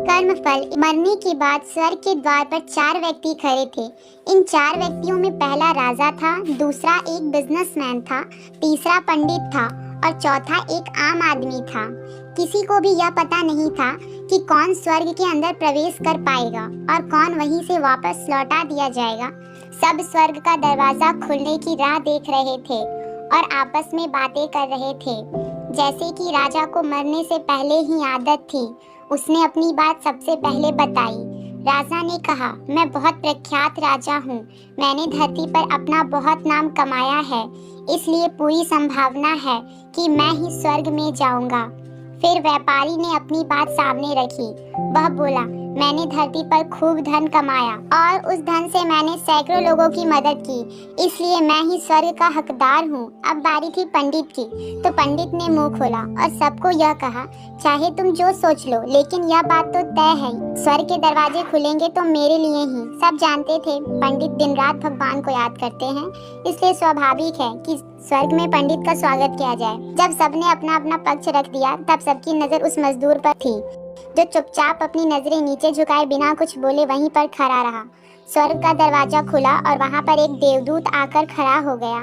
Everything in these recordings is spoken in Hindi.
कर्मफल। मरने के बाद स्वर्ग के द्वार पर 4 व्यक्ति खड़े थे। इन 4 व्यक्तियों में पहला राजा था, दूसरा एक बिजनेसमैन था, तीसरा पंडित था और चौथा एक आम आदमी था। किसी को भी यह पता नहीं था कि कौन स्वर्ग के अंदर प्रवेश कर पाएगा और कौन वहीं से वापस लौटा दिया जाएगा। सब स्वर्ग का दरवाजा खुलने की राह देख रहे थे और आपस में बातें कर रहे थे। जैसे कि राजा को मरने से पहले ही आदत थी, उसने अपनी बात सबसे पहले बताई। राजा ने कहा, मैं बहुत प्रख्यात राजा हूँ। मैंने धरती पर अपना बहुत नाम कमाया है, इसलिए पूरी संभावना है कि मैं ही स्वर्ग में जाऊंगा। फिर व्यापारी ने अपनी बात सामने रखी। वह बोला, मैंने धरती पर खूब धन कमाया और उस धन से मैंने सैकड़ों लोगों की मदद की, इसलिए मैं ही स्वर्ग का हकदार हूँ। अब बारी थी पंडित की, तो पंडित ने मुंह खोला और सबको यह कहा, चाहे तुम जो सोच लो, लेकिन यह बात तो तय है, स्वर्ग के दरवाजे खुलेंगे तो मेरे लिए ही। सब जानते थे पंडित दिन रात भगवान को याद करते हैं, इसलिए स्वाभाविक है कि स्वर्ग में पंडित का स्वागत किया जाए। जब सबने अपना अपना पक्ष रख दिया, तब सबकी नजर उस मजदूर पर थी जो चुपचाप अपनी नजरें नीचे झुकाए बिना कुछ बोले वहीं पर खड़ा रहा। स्वर्ग का दरवाजा खुला और वहां पर एक देवदूत आकर खड़ा हो गया।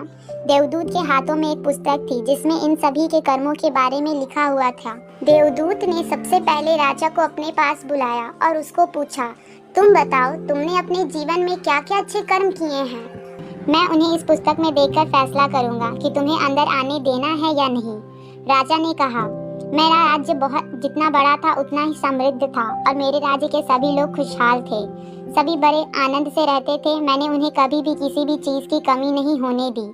देवदूत के हाथों में एक पुस्तक थी जिसमें इन सभी के कर्मों के बारे में लिखा हुआ था। देवदूत ने सबसे पहले राजा को अपने पास बुलाया और उसको पूछा, तुम बताओ, तुमने अपने जीवन में क्या क्या अच्छे कर्म किए हैं? मैं उन्हें इस पुस्तक में देखकर फैसला करूंगा कि तुम्हें अंदर आने देना है या नहीं। राजा ने कहा, मेरा राज्य बहुत जितना बड़ा था उतना ही समृद्ध था और मेरे राज्य के सभी लोग खुशहाल थे। सभी बड़े आनंद से रहते थे। मैंने उन्हें कभी भी किसी भी चीज की कमी नहीं होने दी।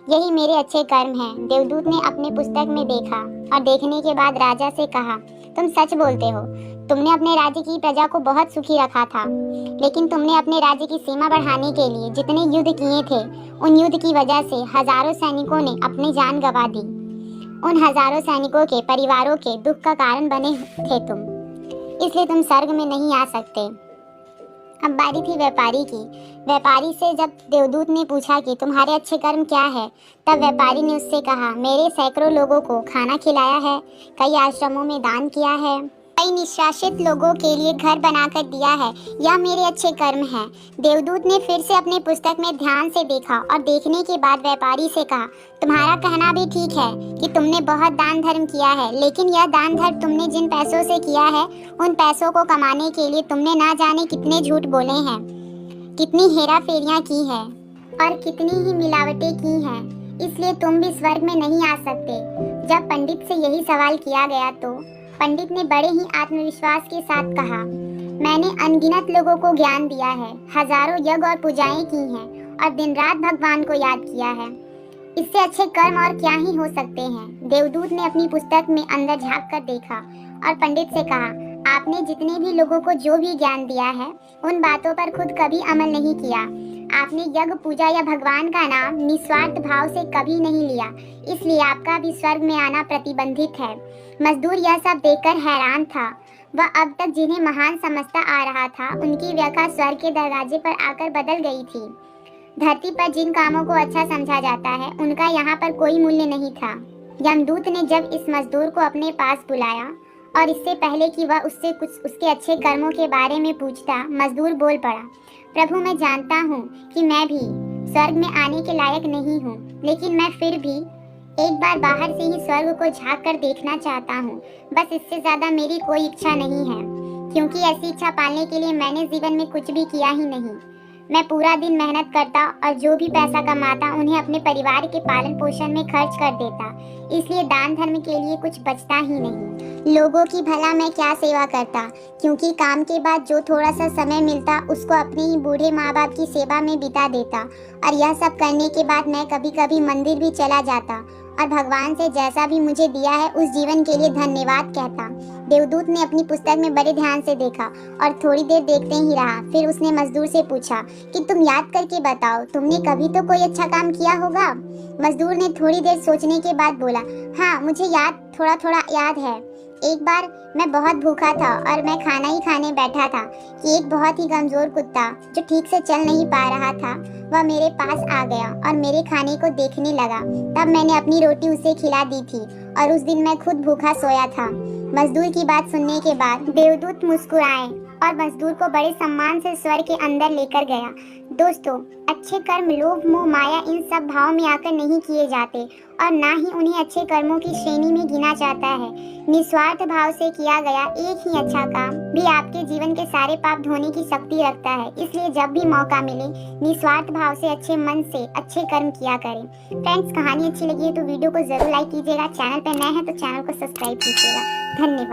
यही मेरे अच्छे कर्म हैं। देवदूत ने अपने पुस्तक में देखा और देखने के बाद राजा से कहा, तुम सच बोलते हो। तुमने अपने राज्य की प्रजा को बहुत सुखी रखा था, लेकिन तुमने अपने राज्य की सीमा बढ़ाने के लिए जितने युद्ध किए थे, उन युद्ध की वजह से हजारों सैनिकों ने अपनी जान गंवा दी। उन हजारों सैनिकों के परिवारों के दुख का कारण बने थे तुम, इसलिए तुम स्वर्ग में नहीं आ सकते। अब बारी थी व्यापारी की। व्यापारी से जब देवदूत ने पूछा कि तुम्हारे अच्छे कर्म क्या है, तब व्यापारी ने उससे कहा, मेरे सैकड़ों लोगों को खाना खिलाया है, कई आश्रमों में दान किया है, कई निष्कासित लोगों के लिए घर बनाकर दिया है। यह मेरे अच्छे कर्म हैं। देवदूत ने फिर से अपने पुस्तक में ध्यान से देखा और देखने के बाद व्यापारी से कहा, तुम्हारा कहना भी ठीक है कि तुमने बहुत दान धर्म किया है, लेकिन यह दान धर्म तुमने जिन पैसों से किया है, उन पैसों को कमाने के लिए तुमने ना जाने कितने झूठ बोले हैं, कितनी हेरा फेरियाँ की है और कितनी ही मिलावटें की हैं, इसलिए तुम भी स्वर्ग में नहीं आ सकते। जब पंडित से यही सवाल किया गया तो पंडित ने बड़े ही आत्मविश्वास के साथ कहा, मैंने अनगिनत लोगों को ज्ञान दिया है, हजारों यज्ञ और पूजाएं की हैं और दिन रात भगवान को याद किया है। इससे अच्छे कर्म और क्या ही हो सकते हैं। देवदूत ने अपनी पुस्तक में अंदर झांक कर देखा और पंडित से कहा, आपने जितने भी लोगों को जो भी ज्ञान दिया है, उन बातों पर खुद कभी अमल नहीं किया। आपने यज्ञ पूजा या भगवान का नाम निस्वार्थ भाव से कभी नहीं लिया, इसलिए आपका भी स्वर्ग में आना प्रतिबंधित है। मजदूर यह सब देखकर हैरान था। वह अब तक जिन्हें महान समझता आ रहा था, उनकी व्याख्या स्वर्ग के दरवाजे पर आकर बदल गई थी। धरती पर जिन कामों को अच्छा समझा जाता है, उनका यहाँ पर कोई मूल्य नहीं था। यमदूत ने जब इस मजदूर को अपने पास बुलाया और इससे पहले कि वह उससे कुछ उसके अच्छे कर्मों के बारे में पूछता, मजदूर बोल पड़ा, प्रभु, मैं जानता हूँ कि मैं भी स्वर्ग में आने के लायक नहीं हूँ, लेकिन मैं फिर भी एक बार बाहर से ही स्वर्ग को झांक कर देखना चाहता हूँ। बस इससे ज्यादा मेरी कोई इच्छा नहीं है, क्योंकि ऐसी इच्छा पालने के लिए मैंने जीवन में कुछ भी किया ही नहीं। मैं पूरा दिन मेहनत करता और जो भी पैसा कमाता उन्हें अपने परिवार के पालन पोषण में खर्च कर देता, इसलिए दान धर्म के लिए कुछ बचता ही नहीं। लोगों की भला मैं क्या सेवा करता, क्योंकि काम के बाद जो थोड़ा सा समय मिलता उसको अपने ही बूढ़े माँ बाप की सेवा में बिता देता, और यह सब करने के बाद मैं कभी कभी मंदिर भी चला जाता और भगवान से जैसा भी मुझे दिया है उस जीवन के लिए धन्यवाद कहता। देवदूत ने अपनी पुस्तक में बड़े ध्यान से देखा और थोड़ी देर देखते ही रहा। फिर उसने मजदूर से पूछा कि तुम याद करके बताओ, तुमने कभी तो कोई अच्छा काम किया होगा। मजदूर ने थोड़ी देर सोचने के बाद बोला, हाँ, मुझे थोड़ा थोड़ा याद है। एक बार मैं बहुत भूखा था और मैं खाना ही खाने बैठा था कि एक बहुत ही कमजोर कुत्ता जो ठीक से चल नहीं पा रहा था, वह मेरे पास आ गया और मेरे खाने को देखने लगा। तब मैंने अपनी रोटी उसे खिला दी थी और उस दिन मैं खुद भूखा सोया था। मजदूर की बात सुनने के बाद देवदूत मुस्कुराए और मजदूर को बड़े सम्मान से स्वर्ग के अंदर लेकर गया। दोस्तों, अच्छे कर्म लोभ मोह माया इन सब भाव में आकर नहीं किए जाते और ना ही उन्हें अच्छे कर्मों की श्रेणी में गिना जाता है। निस्वार्थ भाव से किया गया एक ही अच्छा काम भी आपके जीवन के सारे पाप धोने की शक्ति रखता है। इसलिए जब भी मौका मिले निस्वार्थ भाव से अच्छे मन से अच्छे कर्म किया करें। फ्रेंड्स, कहानी अच्छी लगी है तो वीडियो को जरूर लाइक कीजिएगा। चैनल पर नए हैं तो चैनल को सब्सक्राइब कीजिएगा। धन्यवाद।